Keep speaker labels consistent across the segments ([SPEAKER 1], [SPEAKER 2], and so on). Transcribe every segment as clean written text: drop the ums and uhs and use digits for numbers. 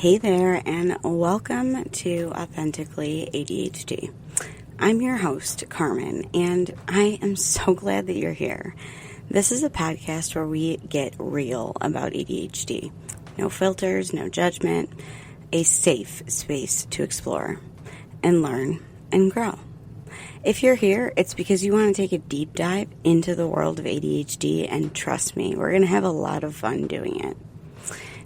[SPEAKER 1] Hey there, and welcome to Authentically ADHD. I'm your host, Carmen, and I am so glad that you're here. This is a podcast where we get real about ADHD. No filters, no judgment, a safe space to explore and learn and grow. If you're here, it's because you want to take a deep dive into the world of ADHD, and trust me, we're going to have a lot of fun doing it.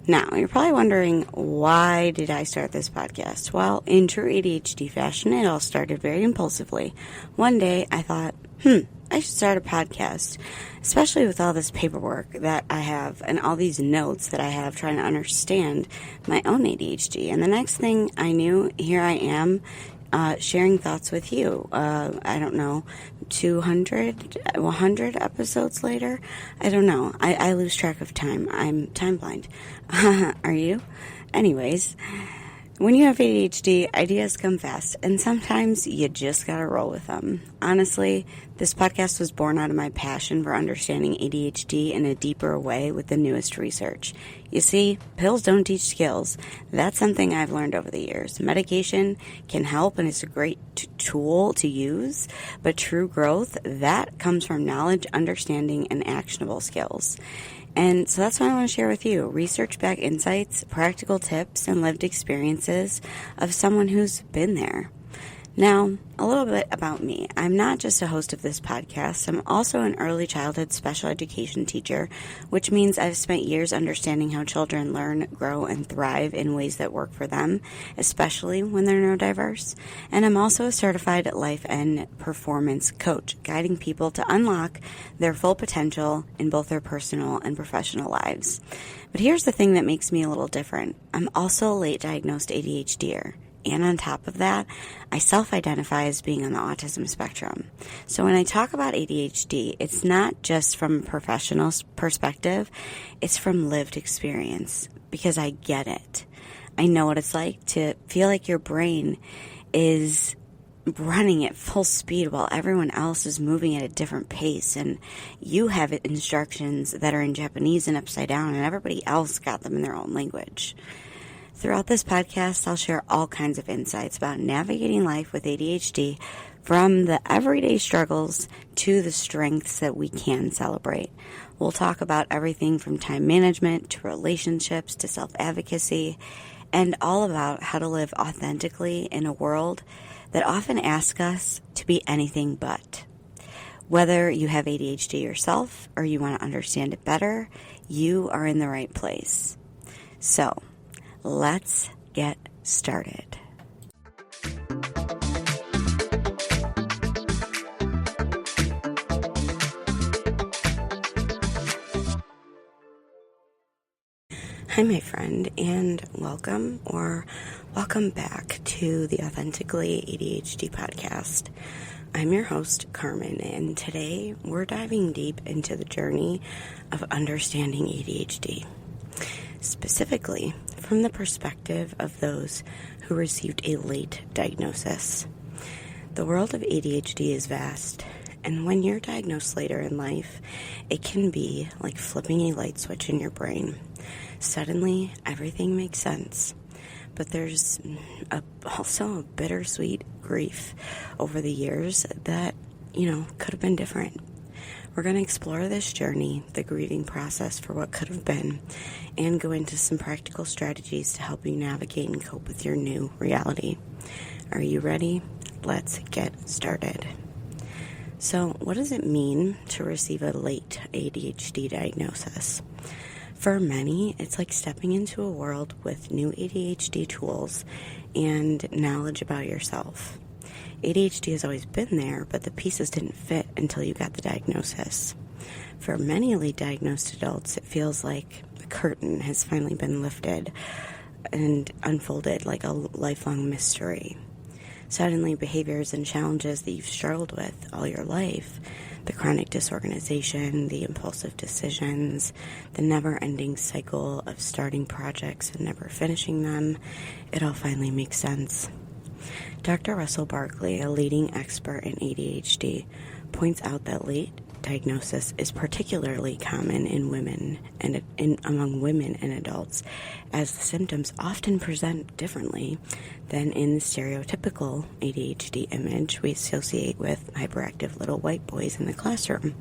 [SPEAKER 1] Now, you're probably wondering, why did I start this podcast? Well, in true ADHD fashion, it all started very impulsively. One day, I thought, I should start a podcast, especially with all this paperwork that I have and all these notes that I have trying to understand my own ADHD. And the next thing I knew, here I am, sharing thoughts with you. I don't know, 200, 100 episodes later? I don't know. I lose track of time. I'm time blind. Are you? Anyways, when you have ADHD, ideas come fast, and sometimes you just gotta roll with them. Honestly, this podcast was born out of my passion for understanding ADHD in a deeper way with the newest research. You see, pills don't teach skills. That's something I've learned over the years. Medication can help, and it's a great tool to use, but true growth, that comes from knowledge, understanding, and actionable skills. And so that's what I want to share with you. Research-backed insights, practical tips, and lived experiences of someone who's been there. Now, a little bit about me. I'm not just a host of this podcast. I'm also an early childhood special education teacher, which means I've spent years understanding how children learn, grow, and thrive in ways that work for them, especially when they're neurodiverse. And I'm also a certified life and performance coach, guiding people to unlock their full potential in both their personal and professional lives. But here's the thing that makes me a little different. I'm also a late diagnosed ADHDer. And on top of that, I self-identify as being on the autism spectrum. So when I talk about ADHD, it's not just from a professional perspective, it's from lived experience, because I get it. I know what it's like to feel like your brain is running at full speed while everyone else is moving at a different pace, and you have instructions that are in Japanese and upside down, and everybody else got them in their own language. Throughout this podcast, I'll share all kinds of insights about navigating life with ADHD, from the everyday struggles to the strengths that we can celebrate. We'll talk about everything from time management to relationships to self-advocacy, and all about how to live authentically in a world that often asks us to be anything but. Whether you have ADHD yourself or you want to understand it better, you are in the right place. So, let's get started. Hi, my friend, and welcome back to the Authentically ADHD podcast. I'm your host, Carmen, and today we're diving deep into the journey of understanding ADHD. Specifically, from the perspective of those who received a late diagnosis. The world of ADHD is vast, and when you're diagnosed later in life, it can be like flipping a light switch in your brain. Suddenly, everything makes sense, but there's also a bittersweet grief over the years that, could have been different. We're going to explore this journey, the grieving process for what could have been, and go into some practical strategies to help you navigate and cope with your new reality. Are you ready? Let's get started. So, what does it mean to receive a late ADHD diagnosis? For many, it's like stepping into a world with new ADHD tools and knowledge about yourself. ADHD has always been there, but the pieces didn't fit until you got the diagnosis. For many late diagnosed adults, it feels like the curtain has finally been lifted and unfolded like a lifelong mystery. Suddenly, behaviors and challenges that you've struggled with all your life, the chronic disorganization, the impulsive decisions, the never-ending cycle of starting projects and never finishing them, it all finally makes sense. Dr. Russell Barkley, a leading expert in ADHD, points out that late diagnosis is particularly common in women and among women and adults, as the symptoms often present differently than in the stereotypical ADHD image we associate with hyperactive little white boys in the classroom.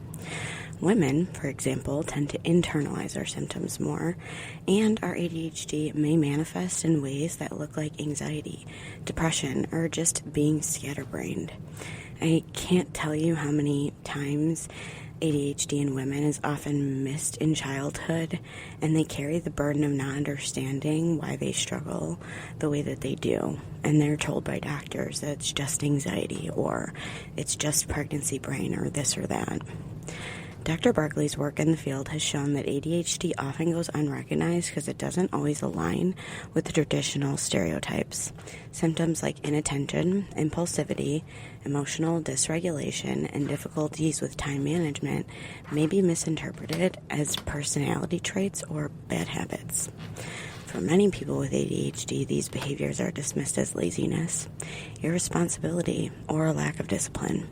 [SPEAKER 1] Women, for example, tend to internalize our symptoms more, and our ADHD may manifest in ways that look like anxiety, depression, or just being scatterbrained. I can't tell you how many times ADHD in women is often missed in childhood, and they carry the burden of not understanding why they struggle the way that they do. And they're told by doctors that it's just anxiety, or it's just pregnancy brain, or this or that. Dr. Barkley's work in the field has shown that ADHD often goes unrecognized because it doesn't always align with the traditional stereotypes. Symptoms like inattention, impulsivity, emotional dysregulation, and difficulties with time management may be misinterpreted as personality traits or bad habits. For many people with ADHD, these behaviors are dismissed as laziness, irresponsibility, or a lack of discipline.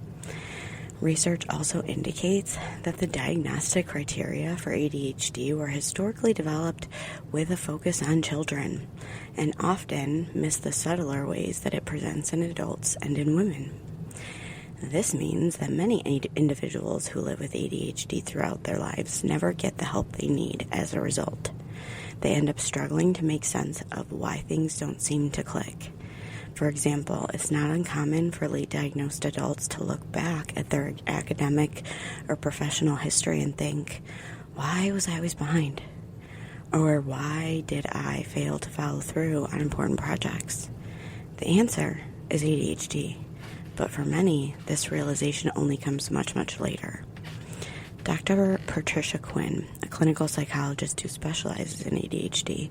[SPEAKER 1] Research also indicates that the diagnostic criteria for ADHD were historically developed with a focus on children and often miss the subtler ways that it presents in adults and in women. This means that many individuals who live with ADHD throughout their lives never get the help they need as a result. They end up struggling to make sense of why things don't seem to click. For example, it's not uncommon for late diagnosed adults to look back at their academic or professional history and think, why was I always behind? Or why did I fail to follow through on important projects? The answer is ADHD, but for many, this realization only comes much, much later. Dr. Patricia Quinn, a clinical psychologist who specializes in ADHD,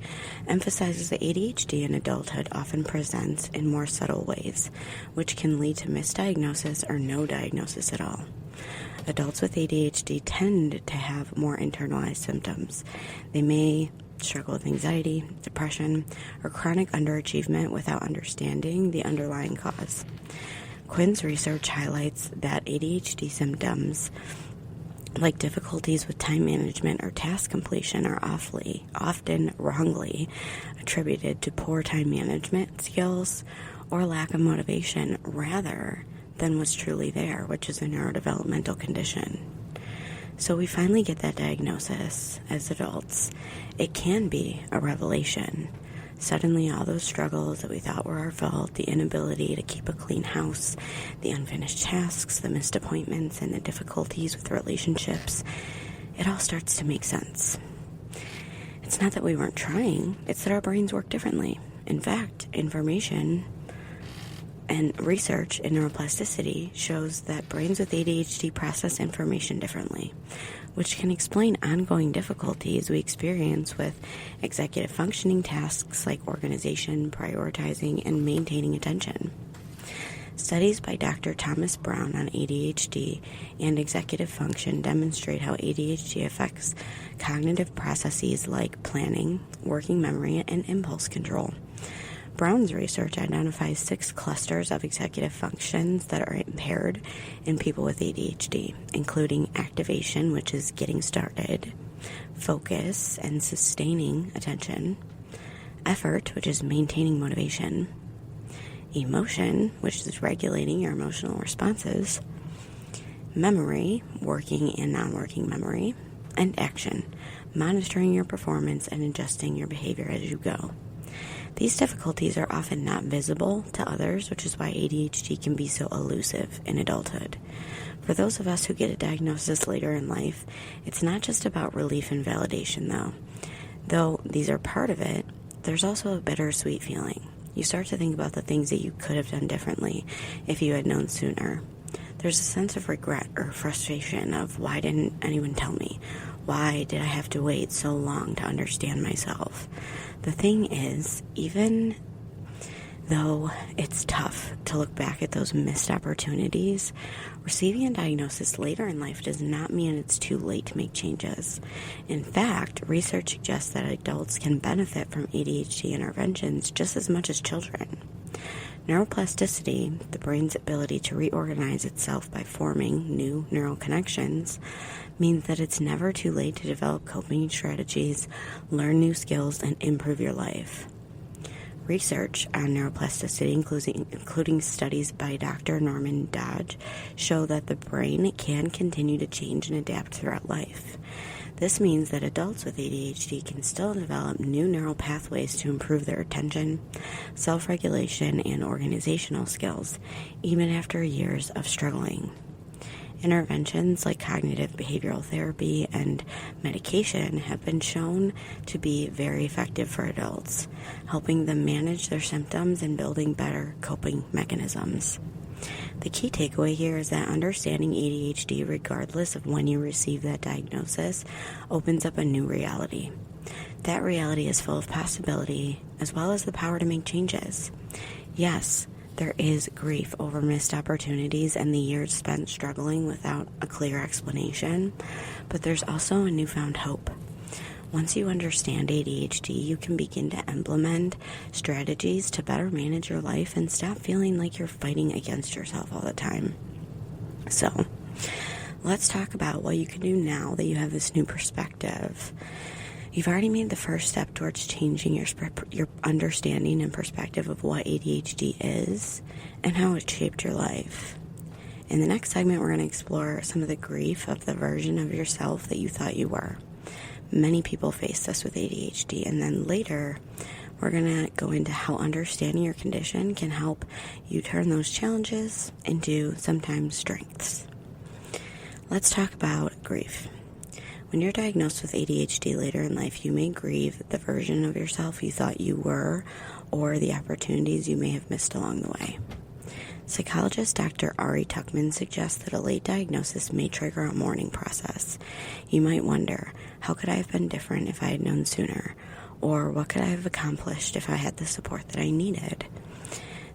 [SPEAKER 1] emphasizes that ADHD in adulthood often presents in more subtle ways, which can lead to misdiagnosis or no diagnosis at all. Adults with ADHD tend to have more internalized symptoms. They may struggle with anxiety, depression, or chronic underachievement without understanding the underlying cause. Quinn's research highlights that ADHD symptoms like difficulties with time management or task completion are often wrongly attributed to poor time management skills or lack of motivation rather than what's truly there, which is a neurodevelopmental condition. So we finally get that diagnosis as adults. It can be a revelation. Suddenly, all those struggles that we thought were our fault, the inability to keep a clean house, the unfinished tasks, the missed appointments, and the difficulties with relationships, it all starts to make sense. It's not that we weren't trying, it's that our brains work differently. In fact, information and research in neuroplasticity shows that brains with ADHD process information differently, which can explain ongoing difficulties we experience with executive functioning tasks like organization, prioritizing, and maintaining attention. Studies by Dr. Thomas Brown on ADHD and executive function demonstrate how ADHD affects cognitive processes like planning, working memory, and impulse control. Brown's research identifies 6 clusters of executive functions that are impaired in people with ADHD, including activation, which is getting started, focus and sustaining attention, effort, which is maintaining motivation, emotion, which is regulating your emotional responses, memory, working and non-working memory, and action, monitoring your performance and adjusting your behavior as you go. These difficulties are often not visible to others, which is why ADHD can be so elusive in adulthood. For those of us who get a diagnosis later in life, it's not just about relief and validation, though. Though these are part of it, there's also a bittersweet feeling. You start to think about the things that you could have done differently if you had known sooner. There's a sense of regret or frustration of why didn't anyone tell me? Why did I have to wait so long to understand myself? The thing is, even though it's tough to look back at those missed opportunities, receiving a diagnosis later in life does not mean it's too late to make changes. In fact, research suggests that adults can benefit from ADHD interventions just as much as children. Neuroplasticity, the brain's ability to reorganize itself by forming new neural connections, means that it's never too late to develop coping strategies, learn new skills, and improve your life. Research on neuroplasticity, including studies by Dr. Norman Dodge, show that the brain can continue to change and adapt throughout life. This means that adults with ADHD can still develop new neural pathways to improve their attention, self-regulation, and organizational skills, even after years of struggling. Interventions like cognitive behavioral therapy and medication have been shown to be very effective for adults, helping them manage their symptoms and building better coping mechanisms. The key takeaway here is that understanding ADHD, regardless of when you receive that diagnosis, opens up a new reality. That reality is full of possibility, as well as the power to make changes. Yes, there is grief over missed opportunities and the years spent struggling without a clear explanation, but there's also a newfound hope. Once you understand ADHD, you can begin to implement strategies to better manage your life and stop feeling like you're fighting against yourself all the time. So, let's talk about what you can do now that you have this new perspective. You've already made the first step towards changing your understanding and perspective of what ADHD is and how it shaped your life. In the next segment, we're going to explore some of the grief of the version of yourself that you thought you were. Many people face this with ADHD, and then later we're going to go into how understanding your condition can help you turn those challenges into sometimes strengths. Let's talk about grief. When you're diagnosed with ADHD later in life, you may grieve the version of yourself you thought you were or the opportunities you may have missed along the way. Psychologist Dr. Ari Tuckman suggests that a late diagnosis may trigger a mourning process. You might wonder, how could I have been different if I had known sooner? Or what could I have accomplished if I had the support that I needed?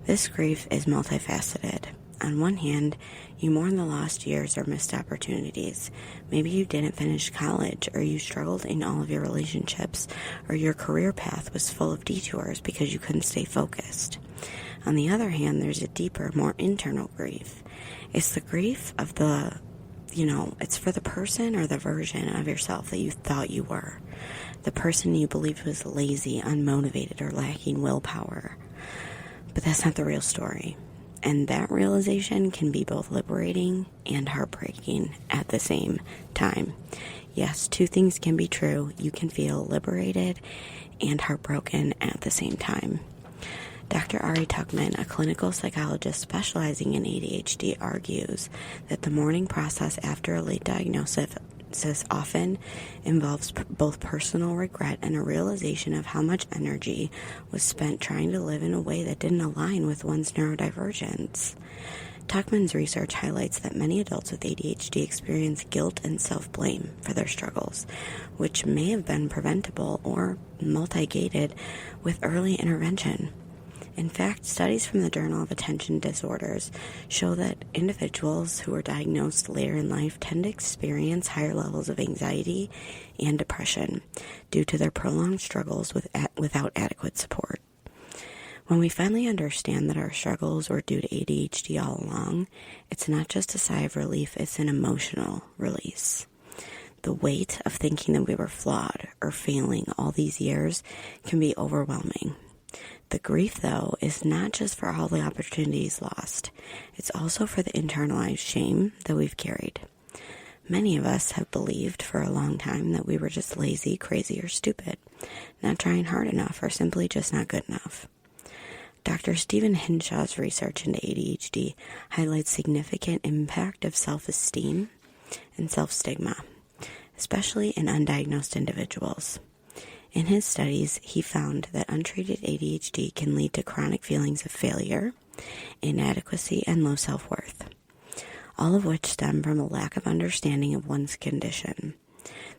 [SPEAKER 1] This grief is multifaceted. On one hand, you mourn the lost years or missed opportunities. Maybe you didn't finish college, or you struggled in all of your relationships, or your career path was full of detours because you couldn't stay focused. On the other hand, there's a deeper, more internal grief. It's the grief of it's for the person or the version of yourself that you thought you were. The person you believed was lazy, unmotivated, or lacking willpower. But that's not the real story. And that realization can be both liberating and heartbreaking at the same time. Yes, two things can be true. You can feel liberated and heartbroken at the same time. Dr. Ari Tuckman, a clinical psychologist specializing in ADHD, argues that the mourning process after a late diagnosis often involves both personal regret and a realization of how much energy was spent trying to live in a way that didn't align with one's neurodivergence. Tuckman's research highlights that many adults with ADHD experience guilt and self-blame for their struggles, which may have been preventable or mitigated with early intervention. In fact, studies from the Journal of Attention Disorders show that individuals who are diagnosed later in life tend to experience higher levels of anxiety and depression due to their prolonged struggles without adequate support. When we finally understand that our struggles were due to ADHD all along, it's not just a sigh of relief, it's an emotional release. The weight of thinking that we were flawed or failing all these years can be overwhelming. The grief, though, is not just for all the opportunities lost. It's also for the internalized shame that we've carried. Many of us have believed for a long time that we were just lazy, crazy, or stupid, not trying hard enough, or simply just not good enough. Dr. Stephen Hinshaw's research into ADHD highlights significant impact of self-esteem and self-stigma, especially in undiagnosed individuals. In his studies, he found that untreated ADHD can lead to chronic feelings of failure, inadequacy, and low self-worth, all of which stem from a lack of understanding of one's condition.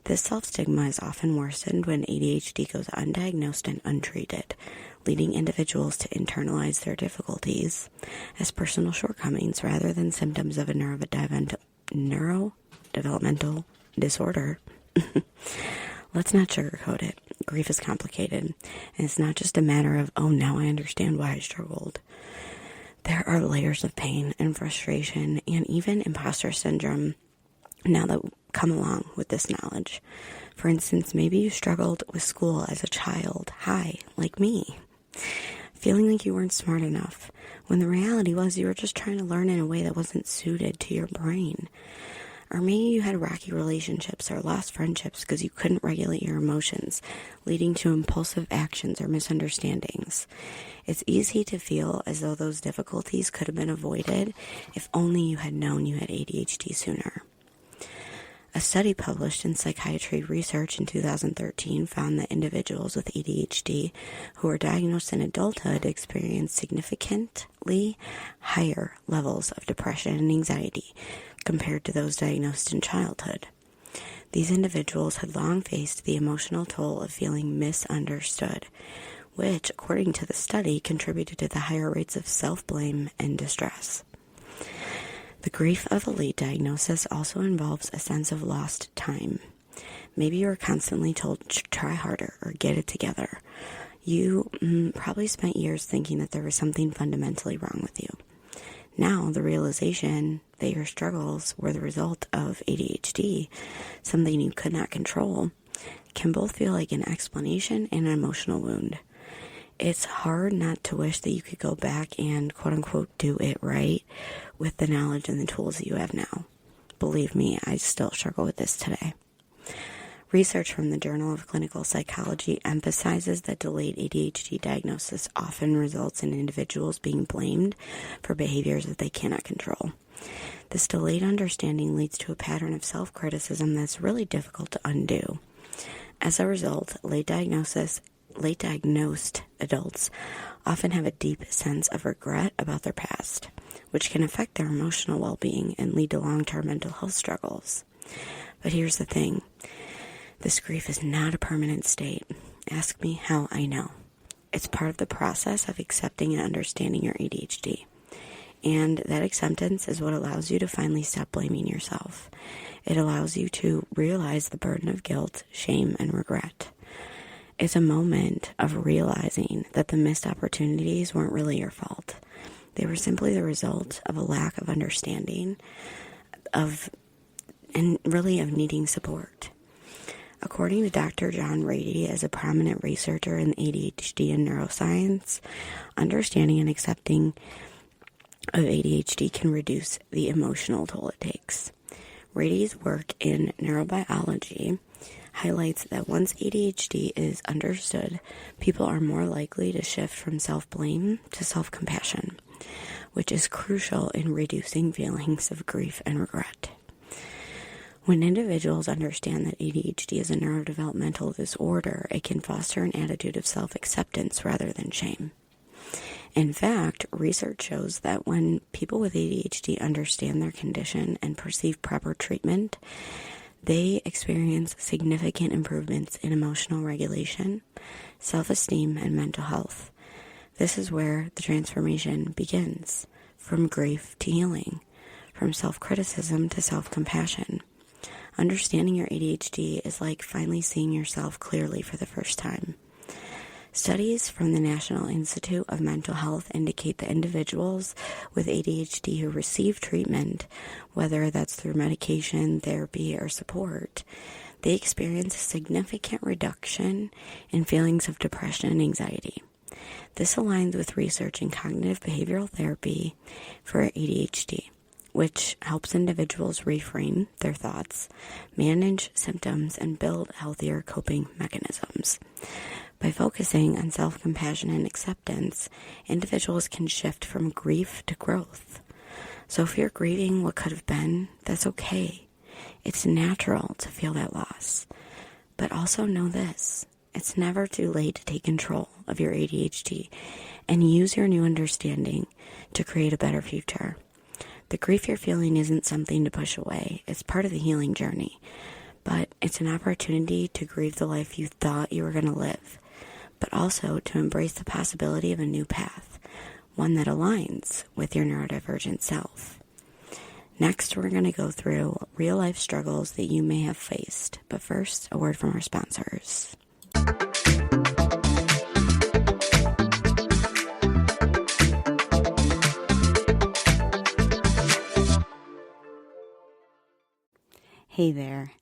[SPEAKER 1] This self-stigma is often worsened when ADHD goes undiagnosed and untreated, leading individuals to internalize their difficulties as personal shortcomings rather than symptoms of a neurodevelopmental disorder. Let's not sugarcoat it. Grief is complicated, and it's not just a matter of, oh, now I understand why I struggled. There are layers of pain and frustration and even imposter syndrome now that come along with this knowledge. For instance, maybe you struggled with school as a child. Hi, like me. Feeling like you weren't smart enough, when the reality was you were just trying to learn in a way that wasn't suited to your brain. Or maybe you had rocky relationships or lost friendships because you couldn't regulate your emotions, leading to impulsive actions or misunderstandings. It's easy to feel as though those difficulties could have been avoided if only you had known you had ADHD sooner. A study published in Psychiatry Research in 2013 found that individuals with ADHD who were diagnosed in adulthood experienced significantly higher levels of depression and anxiety compared to those diagnosed in childhood. These individuals had long faced the emotional toll of feeling misunderstood, which, according to the study, contributed to the higher rates of self-blame and distress. The grief of a late diagnosis also involves a sense of lost time. Maybe you were constantly told to try harder or get it together. You probably spent years thinking that there was something fundamentally wrong with you. Now, the realization that your struggles were the result of ADHD, something you could not control, can both feel like an explanation and an emotional wound. It's hard not to wish that you could go back and, quote-unquote, do it right with the knowledge and the tools that you have now. Believe me, I still struggle with this today. Research from the Journal of Clinical Psychology emphasizes that delayed ADHD diagnosis often results in individuals being blamed for behaviors that they cannot control. This delayed understanding leads to a pattern of self-criticism that's really difficult to undo. As a result, late diagnosed adults often have a deep sense of regret about their past, which can affect their emotional well-being and lead to long-term mental health struggles. But here's the thing. This grief is not a permanent state. Ask me how I know. It's part of the process of accepting and understanding your ADHD. And that acceptance is what allows you to finally stop blaming yourself. It allows you to realize the burden of guilt, shame, and regret. It's a moment of realizing that the missed opportunities weren't really your fault. They were simply the result of a lack of understanding of needing support. According to Dr. John Rady, as a prominent researcher in ADHD and neuroscience, understanding and accepting of ADHD can reduce the emotional toll it takes. Rady's work in neurobiology highlights that once ADHD is understood, people are more likely to shift from self-blame to self-compassion, which is crucial in reducing feelings of grief and regret. When individuals understand that ADHD is a neurodevelopmental disorder, it can foster an attitude of self-acceptance rather than shame. In fact, research shows that when people with ADHD understand their condition and perceive proper treatment, they experience significant improvements in emotional regulation, self-esteem, and mental health. This is where the transformation begins, from grief to healing, from self-criticism to self-compassion. Understanding your ADHD is like finally seeing yourself clearly for the first time. Studies from the National Institute of Mental Health indicate that individuals with ADHD who receive treatment, whether that's through medication, therapy, or support, they experience a significant reduction in feelings of depression and anxiety. This aligns with research in cognitive behavioral therapy for ADHD, which helps individuals reframe their thoughts, manage symptoms, and build healthier coping mechanisms. By focusing on self-compassion and acceptance, individuals can shift from grief to growth. So if you're grieving what could have been, that's okay. It's natural to feel that loss. But also know this, it's never too late to take control of your ADHD and use your new understanding to create a better future. The grief you're feeling isn't something to push away. It's part of the healing journey. But it's an opportunity to grieve the life you thought you were going to live, but also to embrace the possibility of a new path, one that aligns with your neurodivergent self. Next, we're going to go through real-life struggles that you may have faced. But first, a word from our sponsors. Hey there.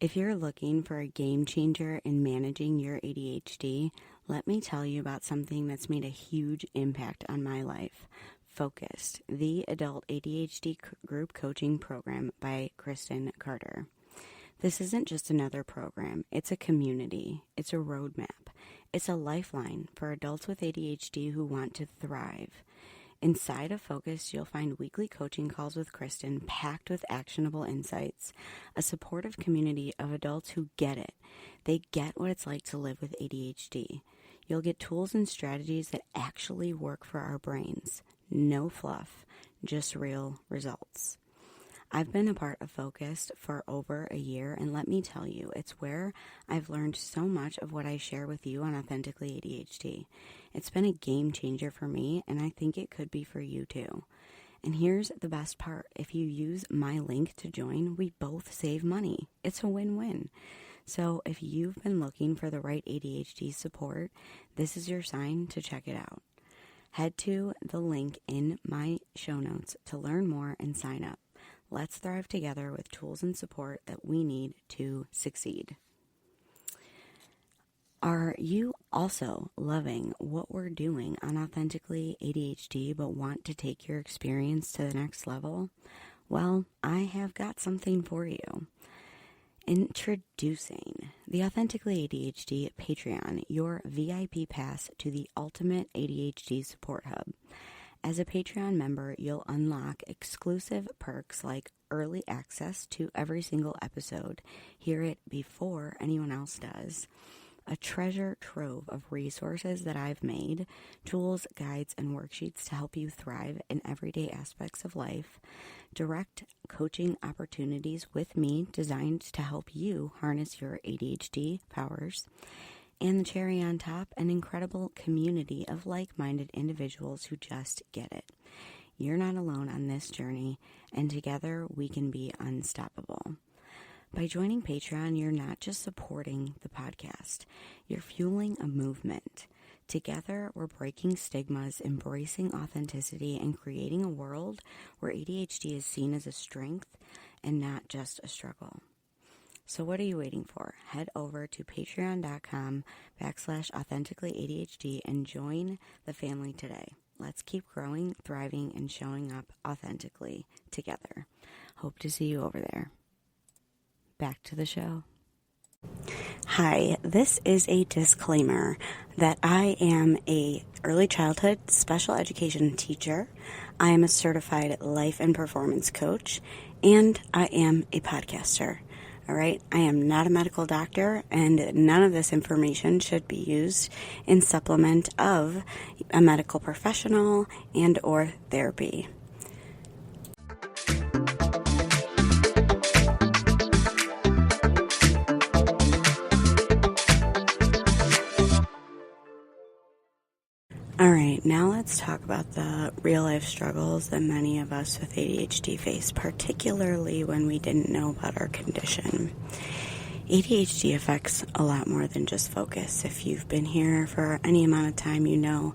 [SPEAKER 1] If you're looking for a game changer in managing your ADHD, let me tell you about something that's made a huge impact on my life. Focused, the adult ADHD group coaching program by Kristen Carter. This isn't just another program. It's a community. It's a roadmap. It's a lifeline for adults with ADHD who want to thrive. Inside of Focus, you'll find weekly coaching calls with Kristen packed with actionable insights, a supportive community of adults who get it. They get what it's like to live with ADHD. You'll get tools and strategies that actually work for our brains. No fluff, just real results. I've been a part of Focus for over a year, and let me tell you, it's where I've learned so much of what I share with you on Authentically ADHD. It's been a game changer for me, and I think it could be for you too. And here's the best part. If you use my link to join, we both save money. It's a win-win. So if you've been looking for the right ADHD support, this is your sign to check it out. Head to the link in my show notes to learn more and sign up. Let's thrive together with tools and support that we need to succeed. Are you also loving what we're doing on Authentically ADHD but want to take your experience to the next level? Well, I have got something for you. Introducing the Authentically ADHD Patreon, your VIP pass to the ultimate ADHD support hub. As a Patreon member, you'll unlock exclusive perks like early access to every single episode, hear it before anyone else does, a treasure trove of resources that I've made, tools, guides, and worksheets to help you thrive in everyday aspects of life, direct coaching opportunities with me designed to help you harness your ADHD powers, and the cherry on top, an incredible community of like-minded individuals who just get it. You're not alone on this journey, and together we can be unstoppable. By joining Patreon, you're not just supporting the podcast, you're fueling a movement. Together, we're breaking stigmas, embracing authenticity, and creating a world where ADHD is seen as a strength and not just a struggle. So what are you waiting for? Head over to patreon.com/authenticallyADHD and join the family today. Let's keep growing, thriving, and showing up authentically together. Hope to see you over there. Back to the show. Hi, this is a disclaimer that I am a early childhood special education teacher. I am a certified life and performance coach, and I am a podcaster. All right, I am not a medical doctor, and none of this information should be used in supplement of a medical professional and or therapy. All right, now let's talk about the real-life struggles that many of us with ADHD face, particularly when we didn't know about our condition. ADHD affects a lot more than just focus. If you've been here for any amount of time, you know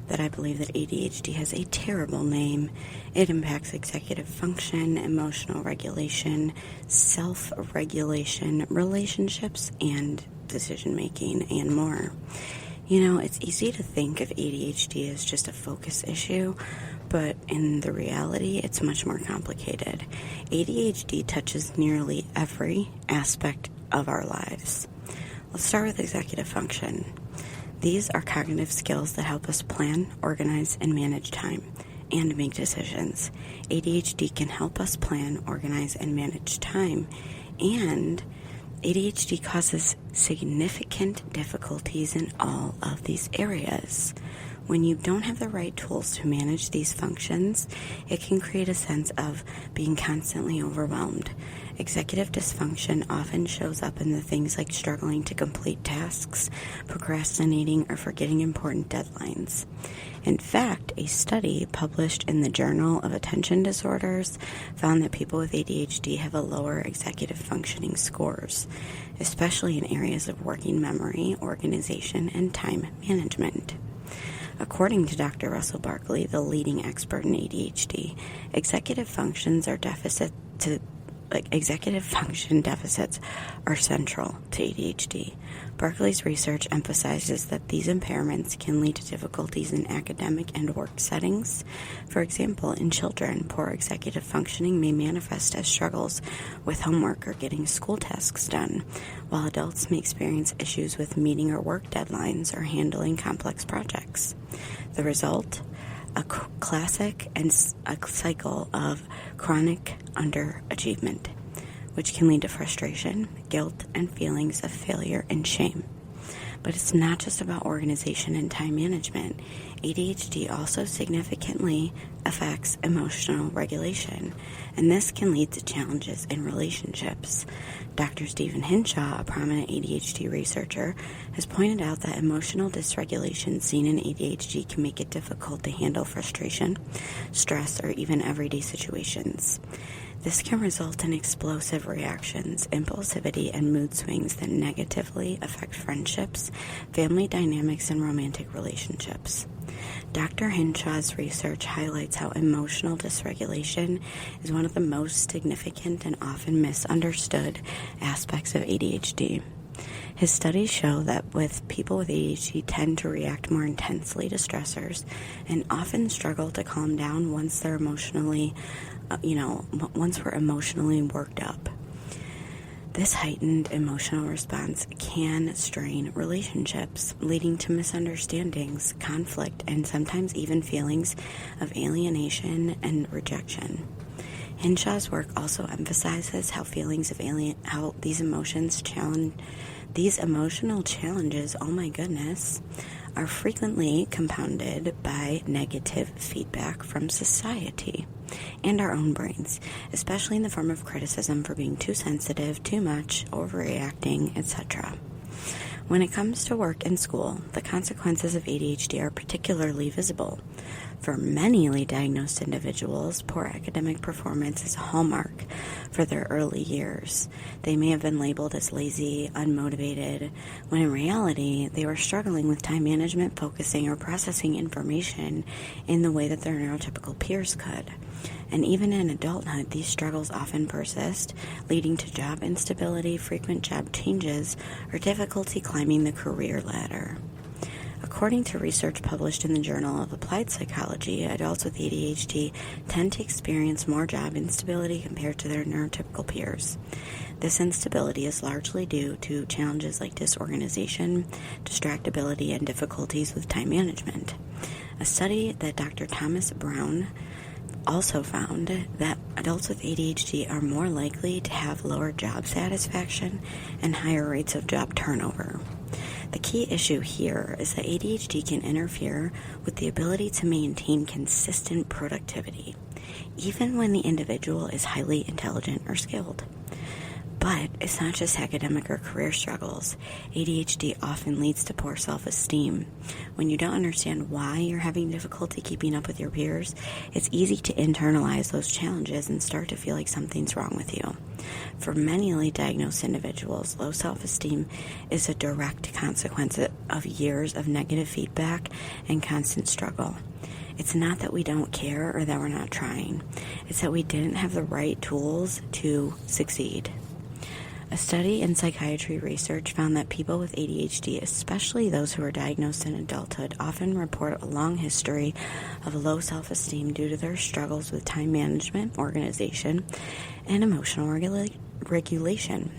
[SPEAKER 1] that I believe that ADHD has a terrible name. It impacts executive function, emotional regulation, self-regulation, relationships, and decision-making, and more. You know, it's easy to think of ADHD as just a focus issue, but in the reality, it's much more complicated. ADHD touches nearly every aspect of our lives. Let's start with executive function. These are cognitive skills that help us plan, organize, and manage time, and make decisions. ADHD can help us plan, organize, and manage time, and ADHD causes significant difficulties in all of these areas. When you don't have the right tools to manage these functions, it can create a sense of being constantly overwhelmed. Executive dysfunction often shows up in the things like struggling to complete tasks, procrastinating, or forgetting important deadlines. In fact, a study published in the Journal of Attention Disorders found that people with ADHD have a lower executive functioning scores, especially in areas of working memory, organization, and time management. According to Dr. Russell Barkley, the leading expert in ADHD, executive functions are deficit to executive function deficits are central to ADHD. Berkeley's research emphasizes that these impairments can lead to difficulties in academic and work settings. For example, in children, poor executive functioning may manifest as struggles with homework or getting school tasks done, while adults may experience issues with meeting or work deadlines or handling complex projects. The result? A classic and a cycle of chronic underachievement, which can lead to frustration, guilt, and feelings of failure and shame. But it's not just about organization and time management. ADHD also significantly affects emotional regulation, and this can lead to challenges in relationships. Dr. Stephen Hinshaw, a prominent ADHD researcher, has pointed out that emotional dysregulation seen in ADHD can make it difficult to handle frustration, stress, or even everyday situations. This can result in explosive reactions, impulsivity, and mood swings that negatively affect friendships, family dynamics, and romantic relationships. Dr. Hinshaw's research highlights how emotional dysregulation is one of the most significant and often misunderstood aspects of ADHD. His studies show that people with ADHD tend to react more intensely to stressors and often struggle to calm down once they're once we're emotionally worked up. This heightened emotional response can strain relationships, leading to misunderstandings, conflict, and sometimes even feelings of alienation and rejection. Hinshaw's work also emphasizes how these emotional challenges, are frequently compounded by negative feedback from society and our own brains, especially in the form of criticism for being too sensitive, too much, overreacting, etc. When it comes to work and school, the consequences of ADHD are particularly visible. For many diagnosed individuals, poor academic performance is a hallmark for their early years. They may have been labeled as lazy, unmotivated, when in reality, they were struggling with time management, focusing, or processing information in the way that their neurotypical peers could. And even in adulthood, these struggles often persist, leading to job instability, frequent job changes, or difficulty climbing the career ladder. According to research published in the Journal of Applied Psychology, adults with ADHD tend to experience more job instability compared to their neurotypical peers. This instability is largely due to challenges like disorganization, distractibility, and difficulties with time management. A study that Dr. Thomas Brown also found that adults with ADHD are more likely to have lower job satisfaction and higher rates of job turnover. The key issue here is that ADHD can interfere with the ability to maintain consistent productivity, even when the individual is highly intelligent or skilled. But it's not just academic or career struggles. ADHD often leads to poor self-esteem. When you don't understand why you're having difficulty keeping up with your peers, it's easy to internalize those challenges and start to feel like something's wrong with you. For many diagnosed individuals, low self-esteem is a direct consequence of years of negative feedback and constant struggle. It's not that we don't care or that we're not trying. It's that we didn't have the right tools to succeed. A study in psychiatry research found that people with ADHD, especially those who are diagnosed in adulthood, often report a long history of low self-esteem due to their struggles with time management, organization, and emotional regulation.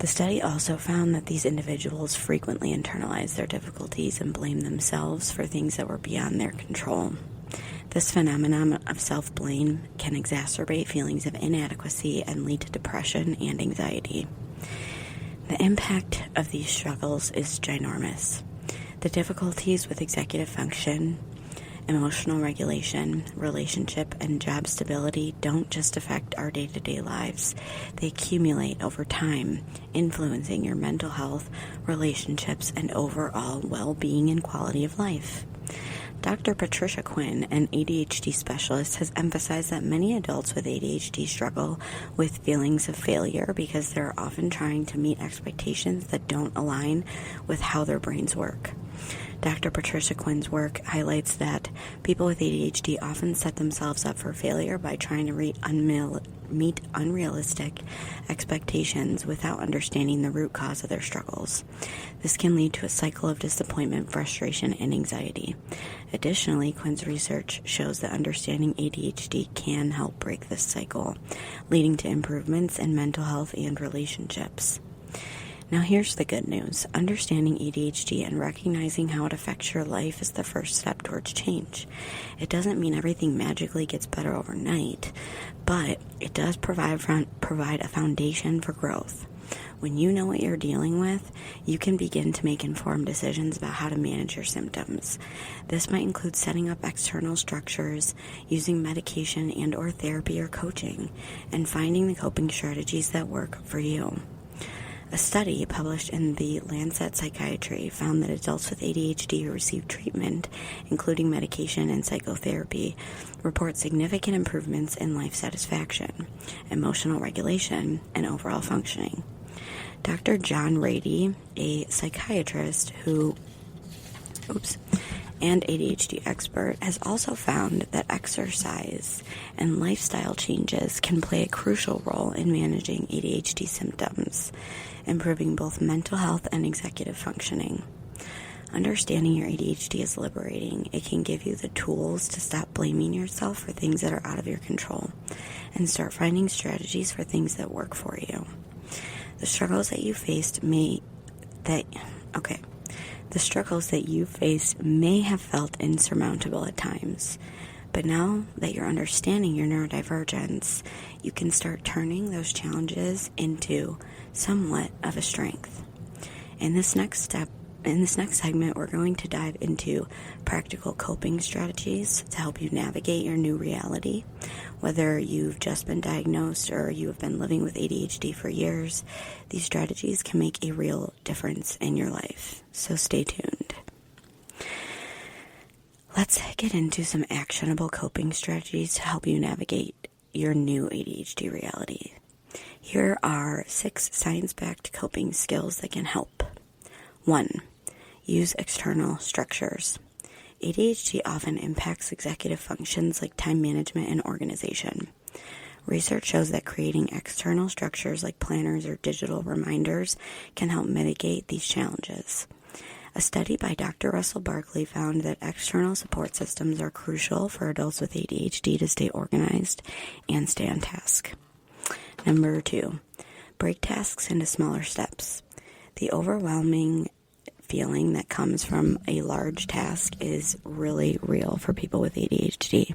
[SPEAKER 1] The study also found that these individuals frequently internalize their difficulties and blame themselves for things that were beyond their control. This phenomenon of self-blame can exacerbate feelings of inadequacy and lead to depression and anxiety. The impact of these struggles is ginormous. The difficulties with executive function, emotional regulation, relationship, and job stability don't just affect our day-to-day lives. They accumulate over time, influencing your mental health, relationships, and overall well-being and quality of life. Dr. Patricia Quinn, an ADHD specialist, has emphasized that many adults with ADHD struggle with feelings of failure because they're often trying to meet expectations that don't align with how their brains work. Dr. Patricia Quinn's work highlights that people with ADHD often set themselves up for failure by trying to meet unrealistic expectations without understanding the root cause of their struggles. This can lead to a cycle of disappointment, frustration, and anxiety. Additionally, Quinn's research shows that understanding ADHD can help break this cycle, leading to improvements in mental health and relationships. Now here's the good news. Understanding ADHD and recognizing how it affects your life is the first step towards change. It doesn't mean everything magically gets better overnight, but it does provide a foundation for growth. When you know what you're dealing with, you can begin to make informed decisions about how to manage your symptoms. This might include setting up external structures, using medication and/or therapy or coaching, and finding the coping strategies that work for you. A study published in the Lancet Psychiatry found that adults with ADHD who receive treatment, including medication and psychotherapy, report significant improvements in life satisfaction, emotional regulation, and overall functioning. Dr. John Rady, a psychiatrist and ADHD expert, has also found that exercise and lifestyle changes can play a crucial role in managing ADHD symptoms, improving both mental health and executive functioning. Understanding your ADHD is liberating. It can give you the tools to stop blaming yourself for things that are out of your control and start finding strategies for things that work for you. The struggles that you faced may have felt insurmountable at times, but now that you're understanding your neurodivergence, you can start turning those challenges into somewhat of a strength. In this next segment, we're going to dive into practical coping strategies to help you navigate your new reality. Whether you've just been diagnosed or you have been living with ADHD for years, these strategies can make a real difference in your life. So stay tuned. Let's get into some actionable coping strategies to help you navigate your new ADHD reality. Here are 6 science-backed coping skills that can help. 1. Use external structures. ADHD often impacts executive functions like time management and organization. Research shows that creating external structures like planners or digital reminders can help mitigate these challenges. A study by Dr. Russell Barkley found that external support systems are crucial for adults with ADHD to stay organized and stay on task. Number 2, break tasks into smaller steps. The overwhelming feeling that comes from a large task is really real for people with ADHD.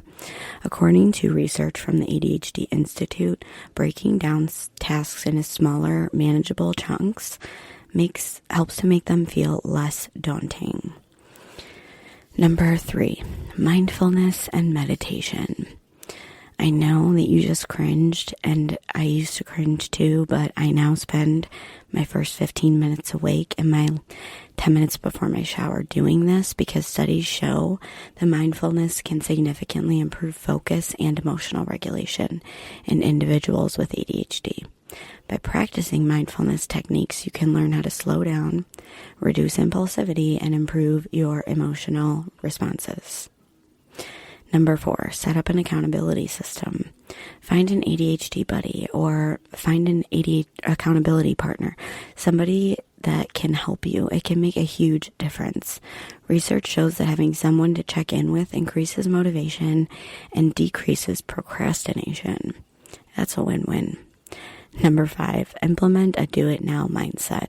[SPEAKER 1] According to research from the ADHD Institute, breaking down tasks into smaller, manageable chunks helps to make them feel less daunting. Number 3, mindfulness and meditation. I know that you just cringed, and I used to cringe too, but I now spend my first 15 minutes awake and my 10 minutes before my shower doing this because studies show that mindfulness can significantly improve focus and emotional regulation in individuals with ADHD. By practicing mindfulness techniques, you can learn how to slow down, reduce impulsivity, and improve your emotional responses. Number 4, set up an accountability system. Find an ADHD buddy or find an accountability partner, somebody that can help you. It can make a huge difference. Research shows that having someone to check in with increases motivation and decreases procrastination. That's a win-win. Number 5, implement a do-it-now mindset.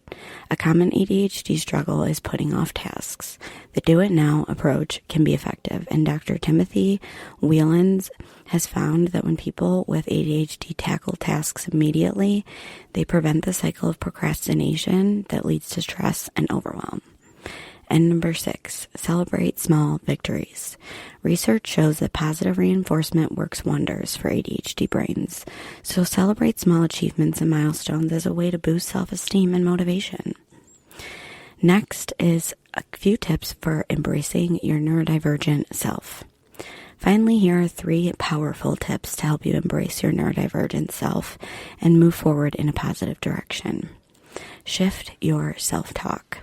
[SPEAKER 1] A common ADHD struggle is putting off tasks. The do-it-now approach can be effective, and Dr. Timothy Whelans has found that when people with ADHD tackle tasks immediately, they prevent the cycle of procrastination that leads to stress and overwhelm. And number 6, celebrate small victories. Research shows that positive reinforcement works wonders for ADHD brains. So celebrate small achievements and milestones as a way to boost self-esteem and motivation. Next is a few tips for embracing your neurodivergent self. Finally, here are 3 powerful tips to help you embrace your neurodivergent self and move forward in a positive direction. Shift your self-talk.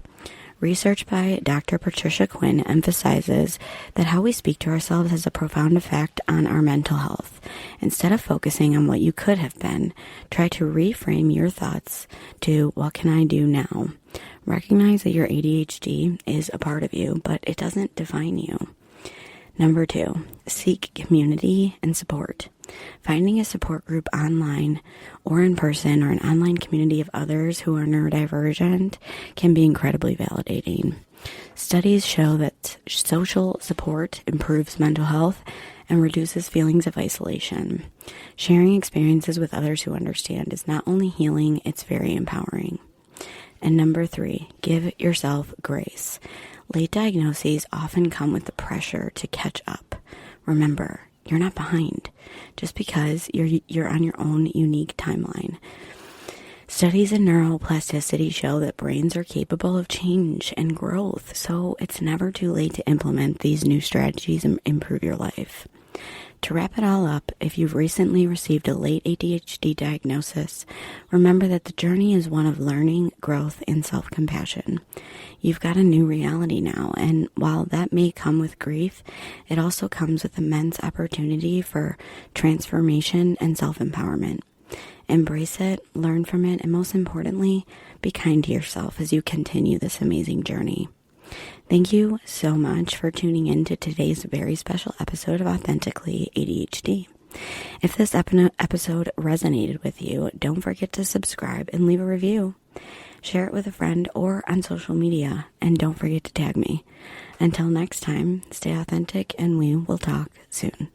[SPEAKER 1] Research by Dr. Patricia Quinn emphasizes that how we speak to ourselves has a profound effect on our mental health. Instead of focusing on what you could have been, try to reframe your thoughts to, what can I do now? Recognize that your ADHD is a part of you, but it doesn't define you. Number 2, seek community and support. Finding a support group online or in person or an online community of others who are neurodivergent can be incredibly validating. Studies show that social support improves mental health and reduces feelings of isolation. Sharing experiences with others who understand is not only healing, it's very empowering. And number 3, give yourself grace. Late diagnoses often come with the pressure to catch up. Remember, you're not behind just because you're on your own unique timeline. Studies in neuroplasticity show that brains are capable of change and growth, so it's never too late to implement these new strategies and improve your life. To wrap it all up, if you've recently received a late ADHD diagnosis, remember that the journey is one of learning, growth, and self-compassion. You've got a new reality now, and while that may come with grief, it also comes with immense opportunity for transformation and self-empowerment. Embrace it, learn from it, and most importantly, be kind to yourself as you continue this amazing journey. Thank you so much for tuning in to today's very special episode of Authentically ADHD. If this episode resonated with you, don't forget to subscribe and leave a review. Share it with a friend or on social media, and don't forget to tag me. Until next time, stay authentic, and we will talk soon.